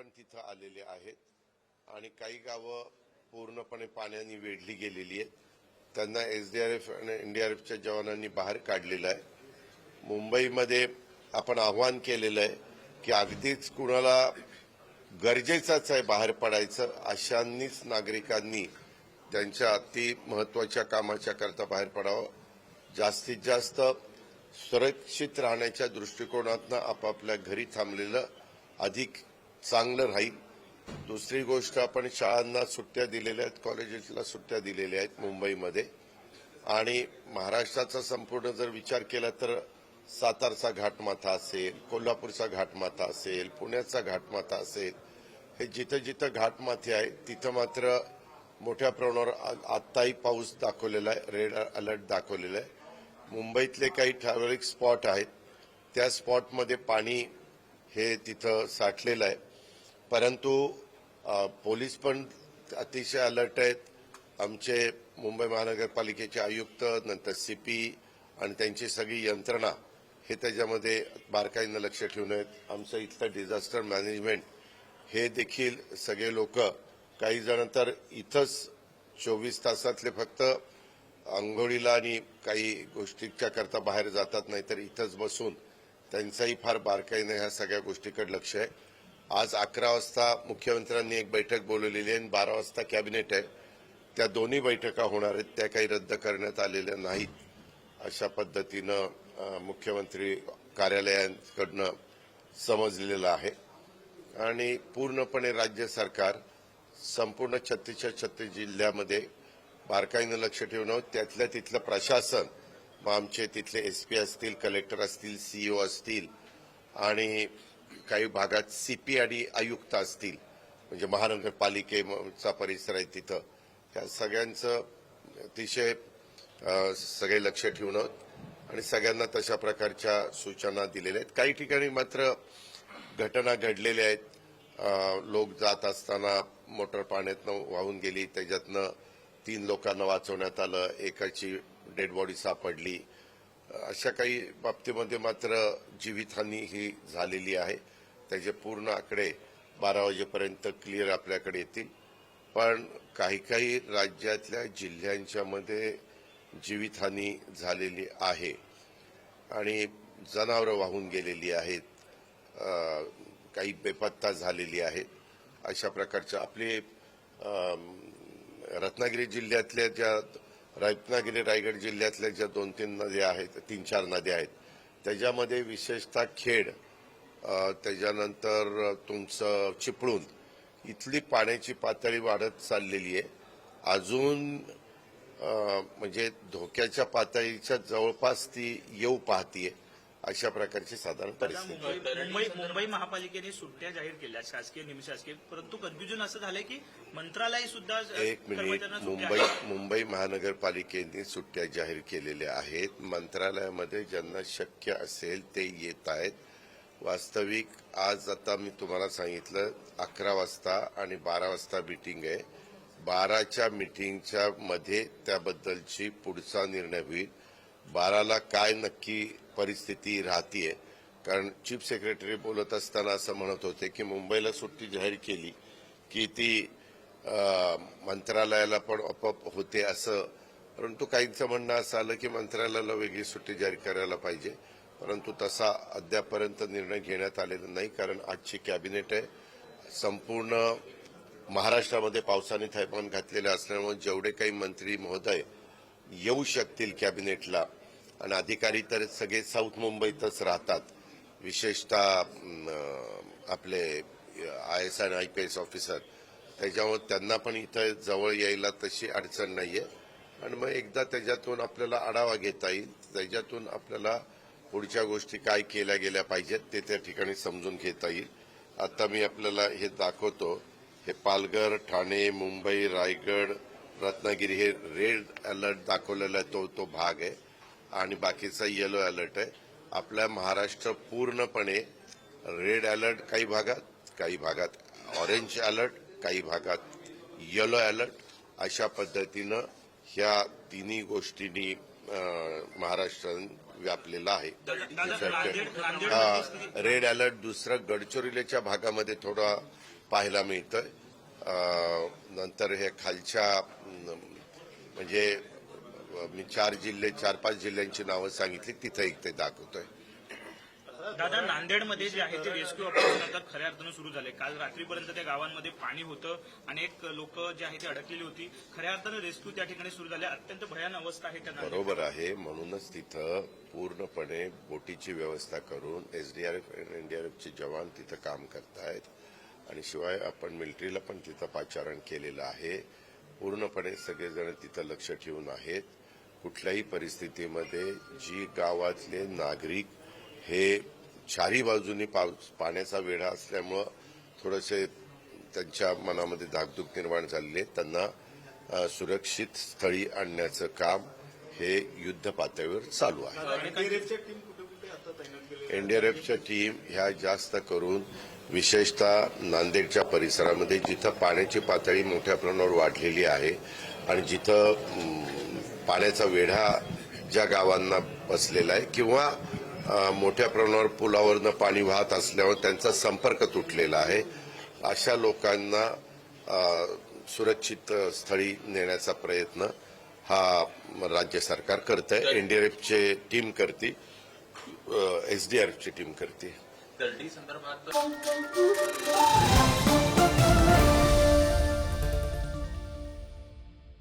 पण तिथं आलेले आहेत आणि काही गावं पूर्णपणे पाण्याने वेढली गेलेली आहेत. त्यांना एसडीआरएफ आणि एनडीआरएफच्या जवानांनी बाहेर काढलेलं आहे. मुंबईमध्ये आपण आव्हान केलेलं आहे की अगदीच कुणाला गरजेचंच आहे बाहेर पडायचं अशांनीच नागरिकांनी त्यांच्या अति महत्वाच्या कामाच्या करता बाहेर पडावं. जास्तीत जास्त सुरक्षित राहण्याच्या दृष्टिकोनातनं आपापल्या घरी थांबलेलं अधिक चांगलं राहील. दुसरी गोष्ट, आपण शाळांना सुट्ट्या दिलेल्या आहेत, कॉलेजेसला सुट्ट्या दिलेल्या आहेत मुंबईमध्ये. आणि महाराष्ट्राचा संपूर्ण जर विचार केला तर सातारचा घाटमाथा असेल, कोल्हापूरचा घाटमाथा असेल, पुण्याचा घाटमाथा असेल, हे जिथं जिथं घाटमाथे आहेत तिथं मात्र मोठ्या प्रमाणावर आत्ताही पाऊस दाखवलेला आहे, रेड अलर्ट दाखवलेला आहे. मुंबईतले काही ठराविक स्पॉट आहेत, त्या स्पॉटमध्ये पाणी हे तिथं साठलेलं आहे. परंतु पोलीस पण अतिशय अलर्ट आहेत. आमचे मुंबई महानगरपालिकेचे आयुक्त, नंतर सीपी आणि त्यांची सगळी यंत्रणा हे त्याच्यामध्ये बारकाईनं लक्ष ठेवून आहेत. आमचं इथलं डिझास्टर मॅनेजमेंट हे देखील सगळे लोक, काही जण तर इथंच 24 तासातले फक्त आंघोळीला आणि काही गोष्टीच्या करता बाहेर जातात, नाही तर इथंच बसून त्यांचाही फार बारकाईनं ह्या सगळ्या गोष्टीकडे लक्ष आहे. आज 11 वाजता मुख्यमंत्र्यांनी एक बैठक बोलवलेली आहे आणि 12 वाजता कॅबिनेट आहे. त्या दोन्ही बैठका होणार आहेत, त्या काही रद्द करण्यात आलेल्या नाहीत. अशा पद्धतीनं मुख्यमंत्री कार्यालयांकडनं समजलेलं आहे. आणि पूर्णपणे राज्य सरकार संपूर्ण 36 जिल्ह्यामध्ये बारकाईनं लक्ष ठेवणं, त्यातल्या तिथलं प्रशासन, मग आमचे तिथले एसपी असतील, कलेक्टर असतील, सीईओ असतील आणि काही भागात सीपी आणि आयुक्त असतील, म्हणजे महानगरपालिकेचा परिसर आहे तिथं, त्या सगळ्यांचं अतिशय सगळे लक्ष ठेवणं आणि सगळ्यांना तशा प्रकारच्या सूचना दिलेल्या आहेत. काही ठिकाणी मात्र घटना घडलेल्या आहेत. लोक जात असताना मोटर पाण्यातनं वाहून गेली, त्याच्यातनं 3 लोकांना वाचवण्यात आलं, एकाची डेड बॉडी सापडली. अशा काही बाबतीमध्ये मात्र जीवितहानी ही झालेली आहे. त्याचे पूर्ण आकडे 12 वाजेपर्यंत क्लिअर आपल्याकडे येतील. पण काही काही राज्यातल्या जिल्ह्यांच्या मध्ये जीवितहानी झालेली आहे आणि जनावरं वाहून गेलेली आहेत, काही बेपत्ता झालेली आहेत. अशा प्रकारच्या आपले रत्नागिरी जिल्ह्यातल्या रायगड जिल्ह्यातल्या ज्या 2-3 नद्या आहेत, 3-4 नद्या आहेत, त्याच्यामध्ये विशेषतः खेड, त्याच्यानंतर तुमचं चिपळूण इथली पाण्याची पातळी वाढत चाललेली आहे. अजून म्हणजे धोक्याच्या पातळीच्या जवळपास ती येऊ पाहतीये. अशा प्रकारची साधारण परिस्थिती. मुंबई महापालिकेने सुट्ट्या जाहीर केल्या, शासकीय निमशासकीय, परंतु कन्फ्युजन असं झालंय की मंत्रालय सुद्धा एक मिनिट, मुंबई महानगरपालिकेने सुट्ट्या जाहीर केलेल्या आहेत. मंत्रालयामध्ये ज्यांना शक्य असेल ते येत आहेत. वास्तविक आज आता मी तुम्हाला सांगितलं 11 वाजता आणि 12 वाजता मीटिंग आहे. 12च्या मीटिंगच्या मध्ये त्याबद्दलची पुढचा निर्णय होईल. 12ला काय नक्की परिस्थिती राहतीये, कारण चीफ सेक्रेटरी बोलत असताना असं म्हणत होते की मुंबईला सुट्टी जाहीर केली की ती मंत्रालयाला पण आपोआप होते असं. परंतु काहींचं म्हणणं असं आलं की मंत्रालयाला वेगळी सुट्टी जाहीर करायला पाहिजे. परंतु तसा अद्यापर्यंत निर्णय घेण्यात आलेला नाही, कारण आजची कॅबिनेट आहे. संपूर्ण महाराष्ट्रामध्ये पावसाने थैमान घातलेलं असल्यामुळे जेवढे काही मंत्री महोदय येऊ शकतील कॅबिनेटला, आणि अधिकारी तर सगळे साऊथ मुंबईतच राहतात, विशेषतः आपले IAS आणि IPS ऑफिसर, त्याच्यामुळे त्यांना पण इथं जवळ यायला तशी अडचण नाहीये. आणि मग एकदा त्याच्यातून आपल्याला आढावा घेता येईल, त्याच्यातून आपल्याला पुढच्या गोष्टी काय केल्या गेल्या पाहिजेत ते त्या ठिकाणी समजून घेता येईल. आता मी आपल्याला हे दाखवतो. हे पालघर, ठाणे, मुंबई, रायगड, रत्नागिरी हे रेड अलर्ट दाखवलेला तो भाग आहे आणि बाकीचा येलो अलर्ट आहे. आपल्या महाराष्ट्र पूर्णपणे रेड अलर्ट काही भागात ऑरेंज अलर्ट, काही भागात येलो अलर्ट, अशा पद्धतीनं ह्या तिन्ही गोष्टींनी महाराष्ट्र व्यापलेला आहे. नांदेड हा रेड अलर्ट दुसरं गडचिरोलीच्या भागामध्ये थोडा पाहायला मिळतोय. नंतर हे खालच्या म्हणजे मी 4-5 जिल्ह्यांची नावं सांगितली, तिथं एक ते दाखवतोय. दादा, नांदेडमध्ये जे आहे ते रेस्क्यू ऑपरेशन आता खऱ्या अर्थानं सुरू झाले. काल रात्रीपर्यंत त्या गावांमध्ये पाणी होतं, अनेक लोक जे आहे ते अडकलेली होती. खऱ्या अर्थानं रेस्क्यू त्या ठिकाणी सुरू झाले. अत्यंत भयान अवस्था आहे त्या नांदेड. बरोबर आहे, म्हणूनच तिथं पूर्णपणे बोटीची व्यवस्था करून एसडीआरएफ आणि एनडीआरएफचे जवान तिथं काम करतायत. आणि शिवाय आपण मिलिटरीला पण तिथं पाचारण केलेलं आहे. पूर्णपणे सगळेजण तिथं लक्ष ठेवून आहेत. कुठल्याही परिस्थितीमध्ये जी गावातले नागरिक हे चारी बाजूनी पाण्याचा वेढा असल्यामुळं थोडेसे त्यांच्या मनामध्ये धाकधूक निर्माण झालेली आहे, त्यांना सुरक्षित स्थळी आणण्याचं काम हे युद्ध पातळीवर चालू आहे. एनडीआरएफच्या टीम ह्या जास्त करून विशेषतः नांदेडच्या परिसरामध्ये जिथं पाण्याची पातळी मोठ्या प्रमाणावर वाढलेली आहे आणि जिथं पाण्याचा वेढा ज्या गावांना बसलेला आहे किंवा मोठ्या प्रमाणावर पुलावरनं पाणी वाहत असल्यावर त्यांचा संपर्क तुटलेला आहे, अशा लोकांना सुरक्षित स्थळी नेण्याचा प्रयत्न हा राज्य सरकार करतंय. एनडीआरएफची टीम करते, एसडीआरएफची टीम करते. दर्डी संदर्भात